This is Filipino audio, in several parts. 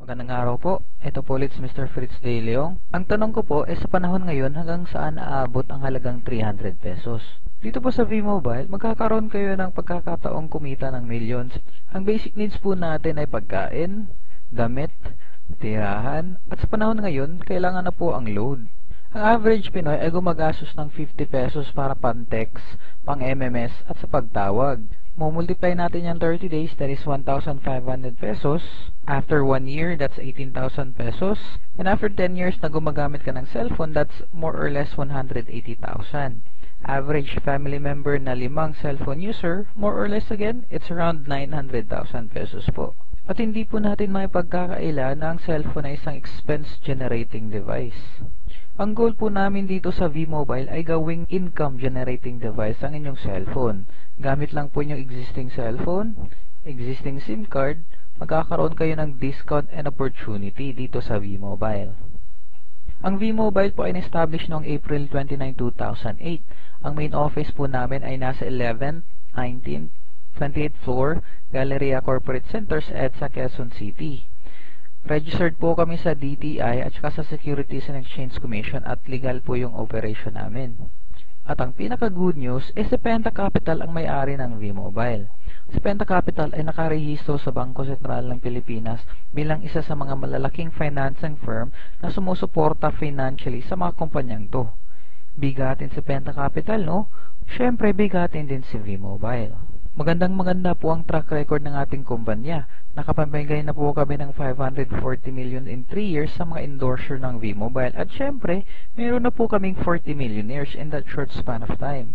Magandang araw po. Ito po ulit si Mr. Fritz De Leong. Ang tanong ko po sa panahon ngayon hanggang saan aabot ang halagang 300 pesos? Dito po sa V-Mobile, magkakaroon kayo ng pagkakataong kumita ng millions. Ang basic needs po natin ay pagkain, damit, tirahan, at sa panahon ngayon, kailangan na po ang load. Ang average Pinoy ay gumagastos ng 50 pesos para pang-text, pang-MMS at sa pagtawag. Multiply natin yung 30 days, that is 1,500 pesos. After 1 year, that's 18,000 pesos. And after 10 years na gumagamit ka ng cellphone, that's more or less 180,000. Average family member na 5 cellphone user, more or less again, it's around 900,000 pesos po. At hindi po natin may pagkakaila na ang cellphone ay isang expense generating device. Ang goal po namin dito sa V-Mobile ay gawing income generating device ang inyong cellphone. Gamit lang po yung existing cellphone, existing SIM card, magkakaroon kayo ng discount and opportunity dito sa V-Mobile. Ang V-Mobile po ay na-establish noong April 29, 2008. Ang main office po namin ay nasa 11th, 19th, 28th floor, Galleria Corporate Centers, EDSA, Quezon City. Registered po kami sa DTI at saka sa Securities and Exchange Commission at legal po yung operation namin. At ang pinaka-good news is si Penta Capital ang may-ari ng V-Mobile. Si Penta Capital ay nakarehistro sa Bangko Sentral ng Pilipinas bilang isa sa mga malalaking financing firm na sumusuporta financially sa mga kumpanyang to. Bigatin si Penta Capital, no? Siyempre, bigatin din si V-Mobile. Maganda po ang track record ng ating kumpanya. Nakapamigay na po kami ng 540 million in 3 years sa mga endorser ng V-Mobile. At syempre, meron na po kaming 40 millionaires in that short span of time.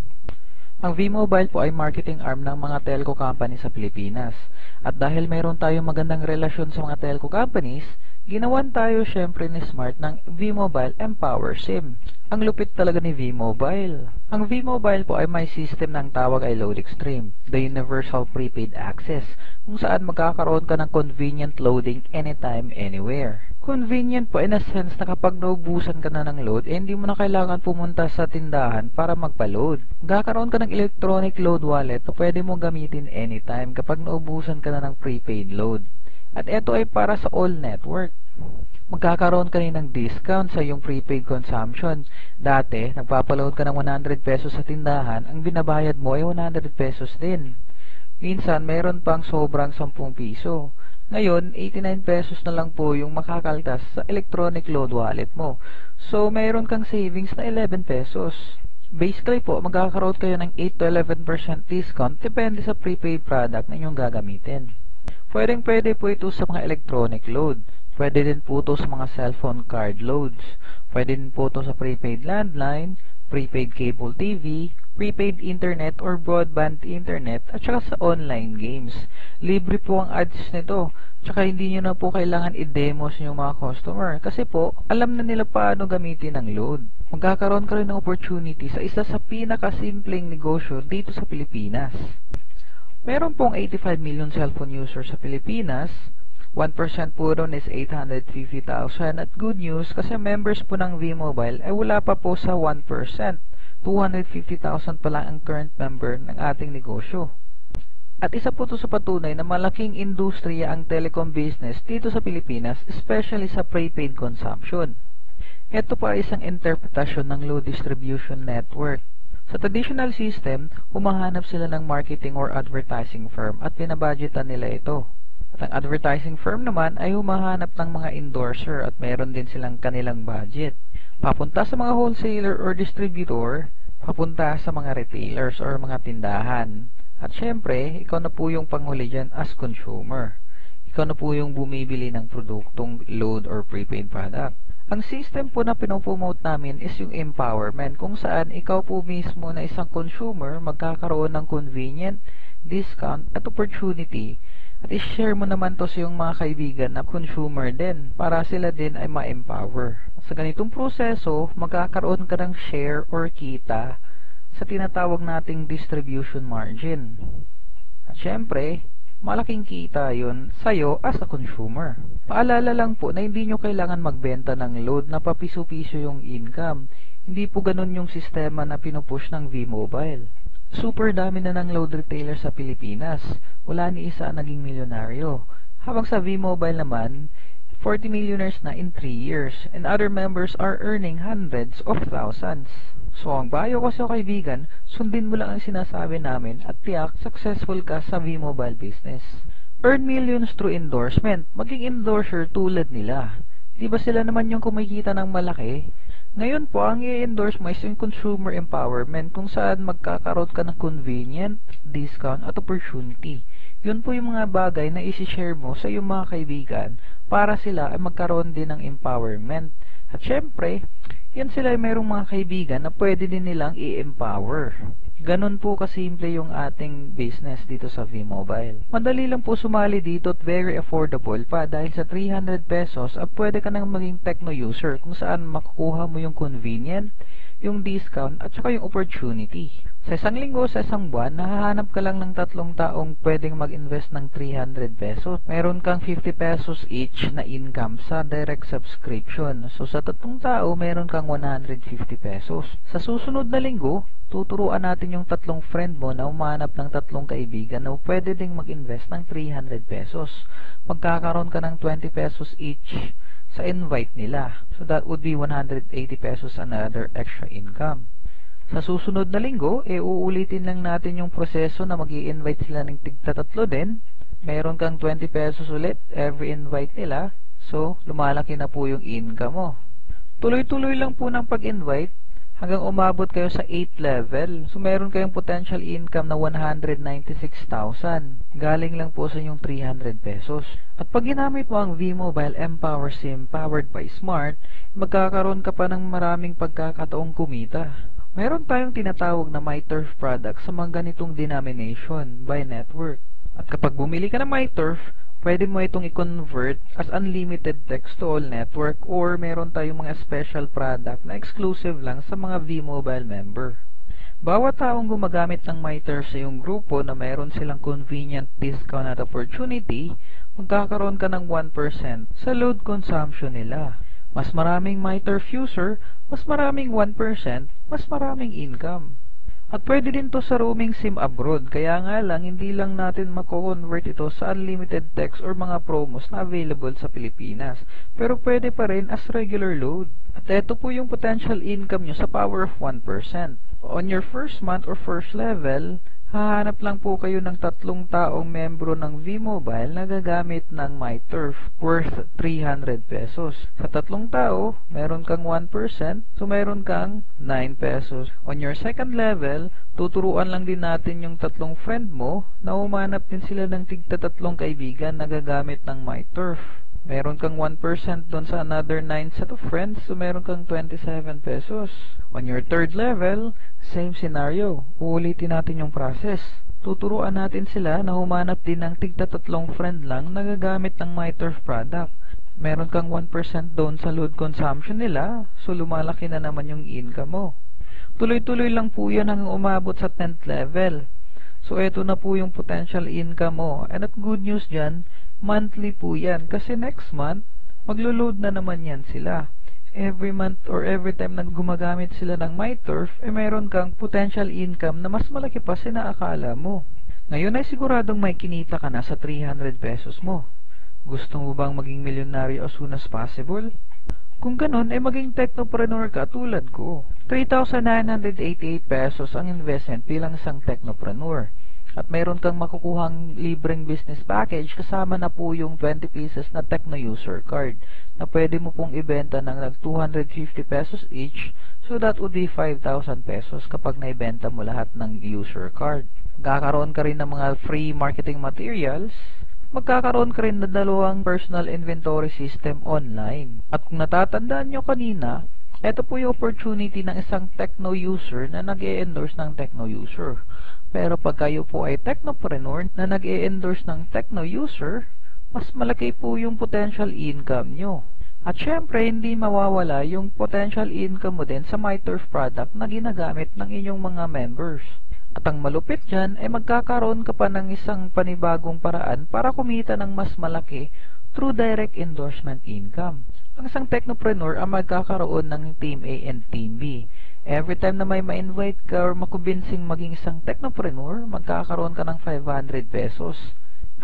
Ang V-Mobile po ay marketing arm ng mga telco company sa Pilipinas. At dahil mayroon tayong magandang relasyon sa mga telco companies, ginawan tayo syempre ni Smart ng V-Mobile Empower SIM. Ang lupit talaga ni V-Mobile. Ang V-Mobile po ay may system ng tawag ay Load Extreme, the Universal Prepaid Access, kung saan magkakaroon ka ng convenient loading anytime, anywhere. Convenient po in a sense na kapag naubusan ka na ng load, hindi mo na kailangan pumunta sa tindahan para magpa-load. Magkakaroon ka ng electronic load wallet na pwede mo gamitin anytime kapag naubusan ka na ng prepaid load. At ito ay para sa all network. Magkakaroon ka rin ng discount sa iyong prepaid consumption. Dati, nagpapaload ka ng 100 pesos sa tindahan, ang binabayad mo ay 100 pesos din. Minsan, mayroon pang sobrang 10 piso. Ngayon, 89 pesos na lang po yung makakaltas sa electronic load wallet mo. So, mayroon kang savings na 11 pesos. Basically po, magkakaroon kayo ng 8 to 11% discount depende sa prepaid product na inyong gagamitin. Pwede po ito sa mga electronic load. Pwede din po ito sa mga cellphone card loads. Pwede din po ito sa prepaid landline, prepaid cable TV, prepaid internet or broadband internet, at saka sa online games. Libre po ang ads nito. Tsaka hindi nyo na po kailangan i-demo sa inyong mga customer. Kasi po, alam na nila paano gamitin ang load. Magkakaroon ka rin ng opportunity sa isa sa pinakasimpleng negosyo dito sa Pilipinas. Meron pong 85 million cellphone users sa Pilipinas. 1% po doon is 850,000. At good news, kasi members po ng V-Mobile ay wala pa po sa 1%. 250,000 pa lang ang current member ng ating negosyo. At isa po ito sa patunay na malaking industriya ang telecom business dito sa Pilipinas, especially sa prepaid consumption. Ito pa ay isang interpretasyon ng load distribution network. Sa traditional system, humahanap sila ng marketing or advertising firm at pinabudgetan nila ito. At ang advertising firm naman ay humahanap ng mga endorser at meron din silang kanilang budget. Papunta sa mga wholesaler or distributor, papunta sa mga retailers or mga tindahan. At syempre, ikaw na po yung panghuli dyan as consumer. Ikaw na po yung bumibili ng produktong load or prepaid product. Ang system po na pinopromote namin is yung empowerment, kung saan ikaw po mismo na isang consumer magkakaroon ng convenient, discount at opportunity. At i-share mo naman to sa iyong mga kaibigan na consumer din para sila din ay ma-empower. Sa ganitong proseso, magkakaroon ka ng share or kita sa tinatawag nating distribution margin. At syempre, malaking kita yun sa'yo as a consumer. Paalala lang po na hindi nyo kailangan magbenta ng load na papiso-piso yung income. Hindi po ganun yung sistema na pinupush ng V-Mobile. Super dami na ng load retailer sa Pilipinas. Wala ni isa ang naging milyonaryo. Habang sa V-Mobile naman, 40 millionaires na in 3 years, and other members are earning hundreds of thousands. So ang payo ko sa kaibigan, sundin mo lang ang sinasabi namin at tiyak successful ka sa V-Mobile business. Earn millions through endorsement. Maging endorser tulad nila. Di ba sila naman yung kumikita ng malaki? Ngayon po, ang i-endorse mo is yung consumer empowerment kung saan magkakaroon ka ng convenient, discount at opportunity. Yun po yung mga bagay na isi-share mo sa iyong mga kaibigan para sila ay magkaroon din ng empowerment. At syempre, yan sila ay mayroong mga kaibigan na pwede din nilang i-empower. Ganon po kasimple yung ating business dito sa V-Mobile. Madali lang po sumali dito at very affordable pa dahil sa 300 pesos pwede ka nang maging techno user kung saan makukuha mo yung convenient, yung discount at saka yung opportunity. Sa isang linggo, sa isang buwan, nahahanap ka lang ng 3 taong pwedeng mag-invest ng 300 pesos. Meron kang 50 pesos each na income sa direct subscription. So sa 3 tao, meron kang 150 pesos. Sa susunod na linggo, tuturuan natin yung 3 friend mo na umanap ng 3 kaibigan na pwede ding mag-invest ng 300 pesos. Magkakaroon ka ng 20 pesos each sa invite nila. So that would be 180 pesos another extra income. Sa susunod na linggo, uulitin lang natin yung proseso na mag-i-invite sila ng tig-3 din. Meron kang 20 pesos ulit every invite nila. So, lumalaki na po yung income mo. Tuloy-tuloy lang po ng pag-invite hanggang umabot kayo sa 8th level. So, meron kayong potential income na 196,000. Galing lang po sa inyong 300 pesos. At pag ginamit mo ang V-Mobile Empower SIM powered by Smart, magkakaroon ka pa ng maraming pagkakataong kumita. Meron tayong tinatawag na MyTurf product sa mga ganitong denomination by network. At kapag bumili ka ng MyTurf, pwede mo itong i-convert as unlimited text to all network or meron tayong mga special product na exclusive lang sa mga V-Mobile member. Bawat taong gumagamit ng MyTurf sa iyong grupo na meron silang convenient discount at opportunity, magkakaroon ka ng 1% sa load consumption nila. Mas maraming MyTurf user, mas maraming 1%, mas maraming income. At pwede din to sa roaming SIM abroad, kaya nga lang hindi lang natin mako-convert ito sa unlimited text or mga promos na available sa Pilipinas. Pero pwede pa rin as regular load. At ito po yung potential income nyo sa power of 1%. On your first month or first level, hahanap lang po kayo ng 3 taong membro ng V-Mobile na gagamit ng MyTurf worth 300 pesos. Sa 3 tao, meron kang 1%, so meron kang 9 pesos. On your second level, tuturuan lang din natin yung 3 friend mo na umanap din sila ng tig-3 kaibigan na gagamit ng MyTurf. Meron kang 1% doon sa another 9 set of friends, so meron kang 27 pesos. On your third level, same scenario. Uulitin natin yung process. Tuturuan natin sila na humanap din ng tig-3 friend lang na gagamit ng MyTurf product. Meron kang 1% doon sa load consumption nila, so lumalaki na naman yung income mo. Tuloy-tuloy lang po yan hanggang umabot sa 10th level. So eto na po yung potential income mo. And at good news dyan, monthly po yan. Kasi next month, maglo-load na naman yan sila. Every month or every time na gumagamit sila ng MyTurf, mayroon kang potential income na mas malaki pa sinaakala mo. Ngayon ay siguradong may kinita ka na sa 300 pesos mo. Gusto mo bang maging milyonaryo as soon as possible? Kung ganun, maging technopreneur ka tulad ko. 3,988 pesos ang investment bilang isang technopreneur. At mayroon kang makukuhang libreng business package kasama na po yung 20 pieces na Techno User Card na pwede mo pong ibenta ng 250 pesos each, so that would be 5,000 pesos kapag naibenta mo lahat ng user card. Magkakaroon ka rin ng mga free marketing materials, magkakaroon ka rin ng 2 personal inventory system online. At kung natatandaan nyo kanina, ito po yung opportunity ng isang Techno user na nag-e-endorse ng Techno user. Pero pag kayo po ay technopreneur na nag-e-endorse ng techno user, mas malaki po yung potential income nyo. At syempre, hindi mawawala yung potential income mo din sa MyTurf product na ginagamit ng inyong mga members. At ang malupit dyan ay magkakaroon ka pa ng isang panibagong paraan para kumita ng mas malaki through direct endorsement income. Ang isang technopreneur ang magkakaroon ng Team A and Team B. Every time na may ma-invite ka or makubinsing maging isang technopreneur, magkakaroon ka ng 500 pesos.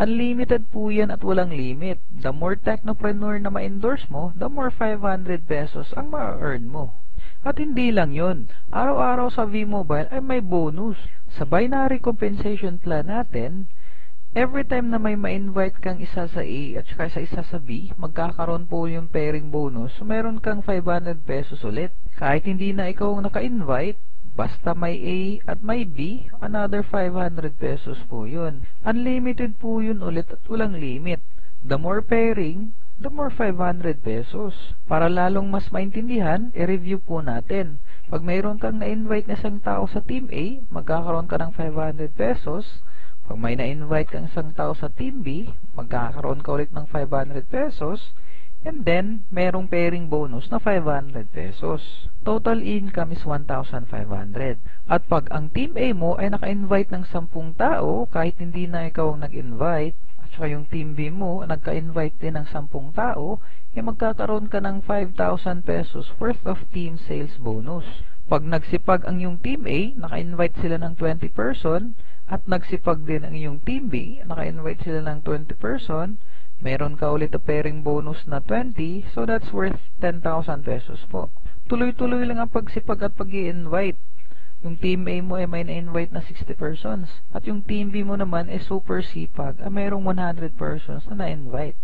Unlimited po yan at walang limit. The more technopreneur na ma-endorse mo, the more 500 pesos ang ma-earn mo. At hindi lang yun, araw-araw sa V-Mobile ay may bonus. Sa binary compensation plan natin, every time na may ma-invite kang isa sa A at saka sa isa sa B, magkakaroon po yung pairing bonus, so meron kang 500 pesos ulit. Kahit hindi na ikaw ang naka-invite, basta may A at may B, another 500 pesos po yun. Unlimited po yun ulit at walang limit. The more pairing, the more 500 pesos. Para lalong mas maintindihan, i-review po natin. Pag mayroon kang na-invite na isang tao sa Team A, magkakaroon ka ng 500 pesos. Pag may na-invite kang isang tao sa Team B, magkakaroon ka ulit ng 500 pesos. And then, merong pairing bonus na 500 pesos. Total income is 1,500. At pag ang Team A mo ay naka-invite ng 10 tao, kahit hindi na ikaw ang nag-invite, at saka yung Team B mo nagka-invite din ng 10 tao, magkakaroon ka ng 5,000 pesos worth of team sales bonus. Pag nagsipag ang iyong Team A, naka-invite sila ng 20 person, at nagsipag din ang iyong Team B, naka-invite sila ng 20 person, meron ka ulit na pairing bonus na 20, so that's worth 10,000 pesos po. Tuloy-tuloy lang ang pagsipag at pag-i-invite. Yung Team A mo ay may na-invite na 60 persons, at yung Team B mo naman ay super sipag, ay mayroong 100 persons na na-invite.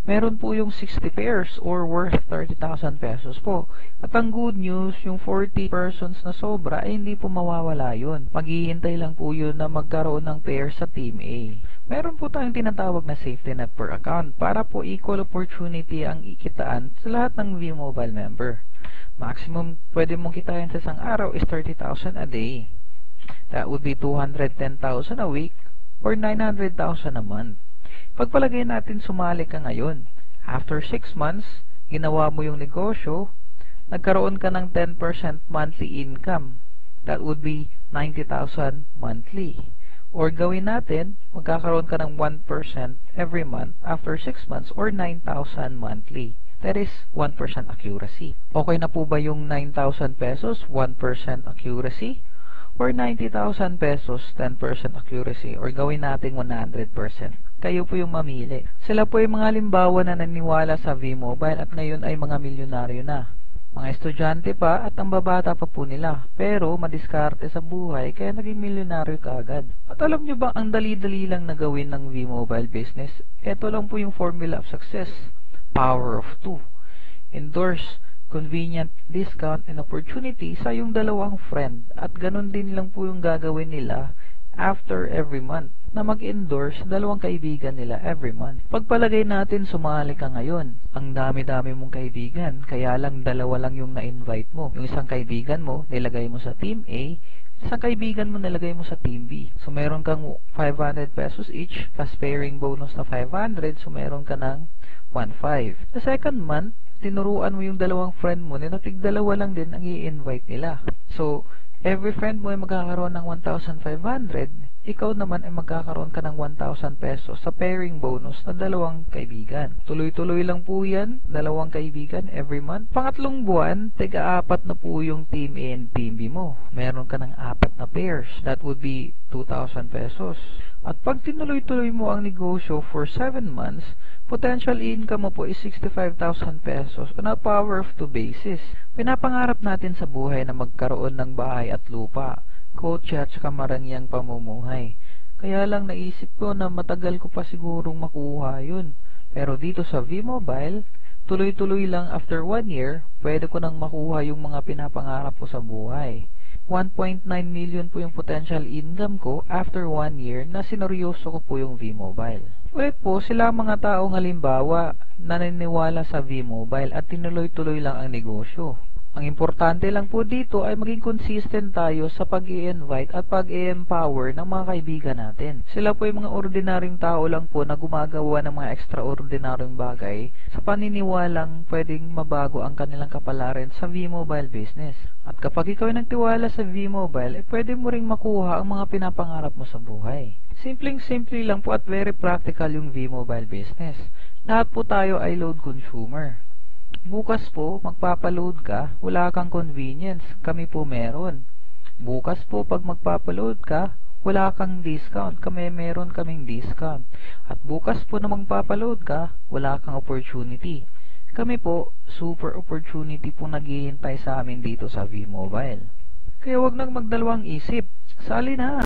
Meron po yung 60 pairs or worth 30,000 pesos po. At ang good news, yung 40 persons na sobra ay hindi po mawawala yun. Maghihintay lang po yun na magkaroon ng pair sa Team A. Meron po tayong tinatawag na safety net per account para po equal opportunity ang ikitaan sa lahat ng V-Mobile member. Maximum pwede mong kitain sa isang araw is 30,000 a day. That would be 210,000 a week or 900,000 a month. Pagpalagay natin sumali ka ngayon. After 6 months, ginawa mo yung negosyo, nagkaroon ka ng 10% monthly income. That would be 90,000 monthly. Or gawin natin, magkakaroon ka ng 1% every month after 6 months or 9,000 monthly. That is 1% accuracy. Okay na po ba yung 9,000 pesos, 1% accuracy? Or 90,000 pesos, 10% accuracy? Or gawin natin 100%? Kayo po yung mamili. Sila po yung mga halimbawa na naniwala sa V-Mobile at ngayon ay mga milyonaryo na. Mga estudyante pa at ang babata pa po nila. Pero madiskarte sa buhay kaya naging milyonaryo kaagad. At alam nyo ba ang dali-dali lang na gawin ng V-Mobile business? Ito lang po yung formula of success. Power of 2. Endorse, convenient discount and opportunity sa yung dalawang friend. At ganun din lang po yung gagawin nila after every month na mag-endorse dalawang kaibigan nila every month. Pagpalagay natin sumali ka ngayon, ang dami-dami mong kaibigan, kaya lang dalawa lang yung na-invite mo. Yung isang kaibigan mo, nilagay mo sa Team A, isang kaibigan mo nilagay mo sa Team B. So meron kang 500 pesos each, plus pairing bonus na 500, so meron ka ng 1,500. The second month, tinuruan mo yung dalawang friend mo na tig-dalawa lang din ang i-invite nila. So, every friend mo ay magkakaroon ng 1,500, ikaw naman ay magkakaroon ka ng 1,000 pesos sa pairing bonus na dalawang kaibigan. Tuloy-tuloy lang po yan, dalawang kaibigan every month. Pangatlong buwan, tiga-apat na po yung Team A and Team B mo. Meron ka ng 4 na pairs. That would be 2,000 pesos. At pag tinuloy-tuloy mo ang negosyo for 7 months, potential income mo po is 65,000 pesos on a power of 2 basis. Pinapangarap natin sa buhay na magkaroon ng bahay at lupa, kotse at saka marangyang pamumuhay. Kaya lang naisip ko na matagal ko pa sigurong makuha yun. Pero dito sa V-Mobile, tuloy-tuloy lang after 1 year, pwede ko nang makuha yung mga pinapangarap ko sa buhay. 1.9 million po yung potential income ko after 1 year na sineryoso ko po yung V-Mobile. Ulit po, sila ang mga taong halimbawa na naniniwala sa V-Mobile at tinuloy-tuloy lang ang negosyo. Ang importante lang po dito ay maging consistent tayo sa pag-i-invite at pag-i-empower ng mga kaibigan natin. Sila po yung mga ordinaryong tao lang po na gumagawa ng mga extraordinaryong bagay sa paniniwalang pwedeng mabago ang kanilang kapalaran sa V-Mobile business. At kapag ikaw ay nagtiwala sa V-Mobile, pwede mo ring makuha ang mga pinapangarap mo sa buhay. Simpleng-simple lang po at very practical yung V-Mobile business. Lahat po tayo ay load consumer. Bukas po, magpapaload ka, wala kang convenience. Kami po meron. Bukas po, pag magpapaload ka, wala kang discount. Meron kaming discount. At bukas po na magpapaload ka, wala kang opportunity. Kami po, super opportunity po naghihintay sa amin dito sa V-Mobile. Kaya wag nang magdalawang isip. Sali na!